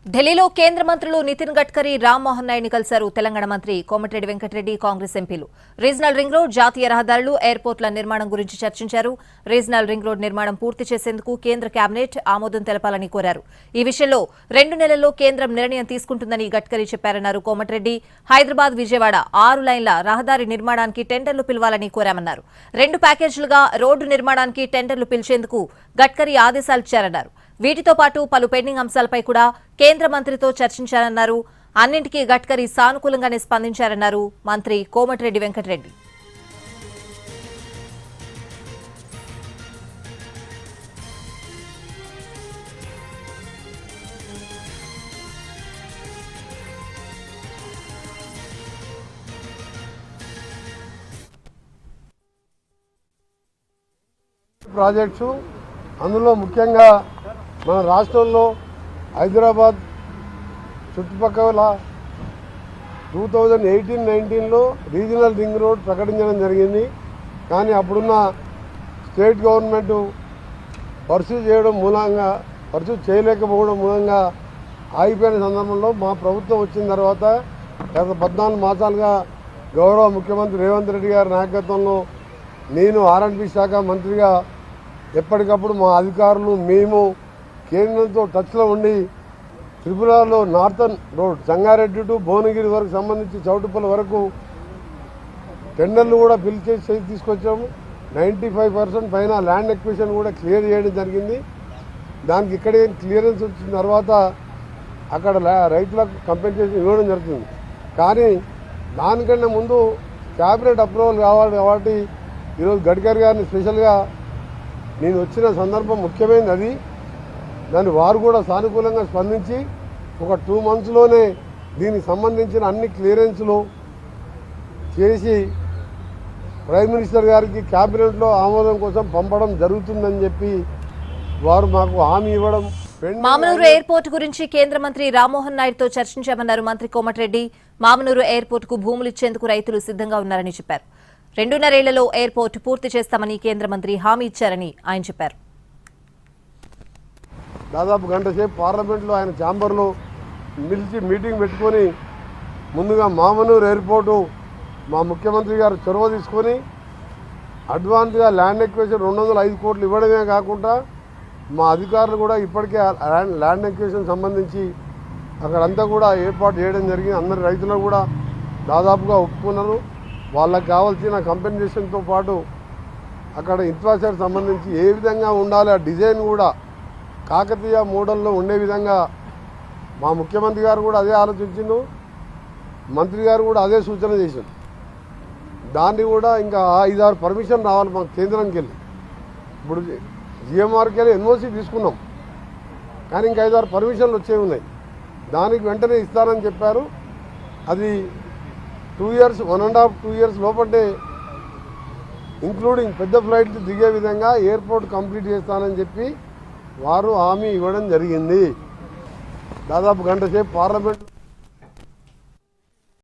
ఢిల్లీలో కేంద్ర మంత్రులు నితిన్ గడ్కరీ, రామ్మోహన్ నాయుడిని కలిశారు. తెలంగాణ మంత్రి కోమటిరెడ్డి వెంకటరెడ్డి, కాంగ్రెస్ ఎంపీలు రీజనల్ రింగ్ రోడ్, జాతీయ రహదారులు, ఎయిర్పోర్టుల నిర్మాణం గురించి చర్చించారు. రీజనల్ రింగ్ రోడ్ నిర్మాణం పూర్తి చేసేందుకు కేంద్ర కేబినెట్ ఆమోదం తెలపాలని కోరారు. ఈ విషయంలో 2 నెలల్లో కేంద్రం నిర్ణయం తీసుకుంటుందని గడ్కరీ చెప్పారన్నారు కోమటిరెడ్డి. హైదరాబాద్ విజయవాడ 6 లైన్ల రహదారి నిర్మాణానికి టెండర్లు పిలవాలని కోరామన్నారు. 2 ప్యాకేజీలుగా రోడ్డు నిర్మాణానికి టెండర్లు పిలిచేందుకు గడ్కరీ ఆదేశాలిచ్చారన్నారు. వీటితో పాటు పలు పెండింగ్ అంశాలపై కూడా కేంద్ర మంత్రితో చర్చించారన్నారు. అన్నింటికీ గడ్కరీ సానుకూలంగానే స్పందించారన్నారు మంత్రి కోమటిరెడ్డి వెంకటరెడ్డి. ప్రాజెక్ట్స్ అందులో ముఖ్యంగా మన రాష్ట్రంలో హైదరాబాద్ చుట్టుపక్కల 2018-19లో రీజనల్ రింగ్ రోడ్ ప్రకటించడం జరిగింది. కానీ అప్పుడున్న స్టేట్ గవర్నమెంట్ పర్సూ చేయలేకపోవడం మూలంగా ఆగిపోయిన సందర్భంలో మా ప్రభుత్వం వచ్చిన తర్వాత గత 14 మాసాలుగా గౌరవ ముఖ్యమంత్రి రేవంత్ రెడ్డి గారి నాయకత్వంలో నేను R&B శాఖ మంత్రిగా ఎప్పటికప్పుడు మా అధికారులు మేము కేంద్రంతో టచ్లో ఉండి త్రిపురలో northern road Sangareddy to Bhuvanagiri వరకు సంబంధించి చౌటుప్పల వరకు టెండర్లు కూడా పిలిచేసి తీసుకొచ్చాము. 95% పైన ల్యాండ్ ఎక్విజిషన్ కూడా క్లియర్ చేయడం జరిగింది. దానికి ఇక్కడే క్లియరెన్స్ వచ్చిన తర్వాత అక్కడ రైతులకు కంపెన్సేషన్ ఇవ్వడం జరుగుతుంది. కానీ దానికన్నా ముందు క్యాబినెట్ అప్రూవల్ కావాలి కాబట్టి ఈరోజు గడ్కరీ గారిని స్పెషల్గా నేను వచ్చిన సందర్భం ముఖ్యమైనది అది. దాన్ని వారు కూడా సానుకూలంగా స్పందించి ఒక 2 మంత్స్లోనే దీనికి సంబంధించిన అన్ని క్లియరెన్స్లు చేసి ప్రైమ్ మినిస్టర్ గారికి క్యాబినెట్లో ఆమోదం కోసం పంపడం జరుగుతుందని చెప్పి వారు మాకు హామీ ఇవ్వడం. మామనూరు ఎయిర్పోర్ట్ గురించి కేంద్ర మంత్రి రామ్మోహన్ నాయుడుతో చర్చించామన్నారు మంత్రి కోమటిరెడ్డి. మామనూరు ఎయిర్పోర్టుకు భూములు ఇచ్చేందుకు రైతులు సిద్ధంగా ఉన్నారని చెప్పారు. 2.5 ఏళ్లలో ఎయిర్పోర్ట్ పూర్తి చేస్తామని కేంద్ర మంత్రి హామీ ఇచ్చారని ఆయన చెప్పారు. దాదాపు గంట సేపు పార్లమెంట్లో ఆయన ఛాంబర్లో నిలిచి మీటింగ్ పెట్టుకొని ముందుగా మామనూరు ఎయిర్పోర్టు మా ముఖ్యమంత్రి గారు చొరవ తీసుకొని అడ్వాన్స్గా ల్యాండ్ ఎక్విజిషన్ 205 కోట్లు ఇవ్వడమే కాకుండా మా అధికారులు కూడా ఇప్పటికే ల్యాండ్ ఎక్విజిషన్ సంబంధించి అక్కడంతా కూడా ఏర్పాటు చేయడం జరిగింది. అందరి రైతులకు కూడా దాదాపుగా ఒప్పుకున్నారు. వాళ్ళకి కావాల్సిన కంపెన్సేషన్తో పాటు అక్కడ ఇన్ఫ్రాస్ట్రక్చర్ సంబంధించి ఏ విధంగా ఉండాలి ఆ డిజైన్ కూడా కాకతీయ మోడల్లో ఉండే విధంగా మా ముఖ్యమంత్రి గారు కూడా అదే ఆలోచించిండు. మంత్రి గారు కూడా అదే సూచన చేశారు. దాన్ని కూడా ఇంకా 5-6 పర్మిషన్ రావాలి మాకు కేంద్రంకి వెళ్ళి. ఇప్పుడు జిఎంఆర్కి వెళ్ళి ఎన్ఓసి తీసుకున్నాం, కానీ ఇంకా 5-6 పర్మిషన్లు వచ్చేవి ఉన్నాయి. దానికి వెంటనే ఇస్తారని చెప్పారు. అది 2 years 1.5-2 years లోపటే ఇంక్లూడింగ్ పెద్ద ఫ్లైట్లు దిగే విధంగా ఎయిర్పోర్ట్ కంప్లీట్ చేస్తానని చెప్పి వారు హామీ ఇవ్వడం జరిగింది. దాదాపు గంట సేపు పార్లమెంట్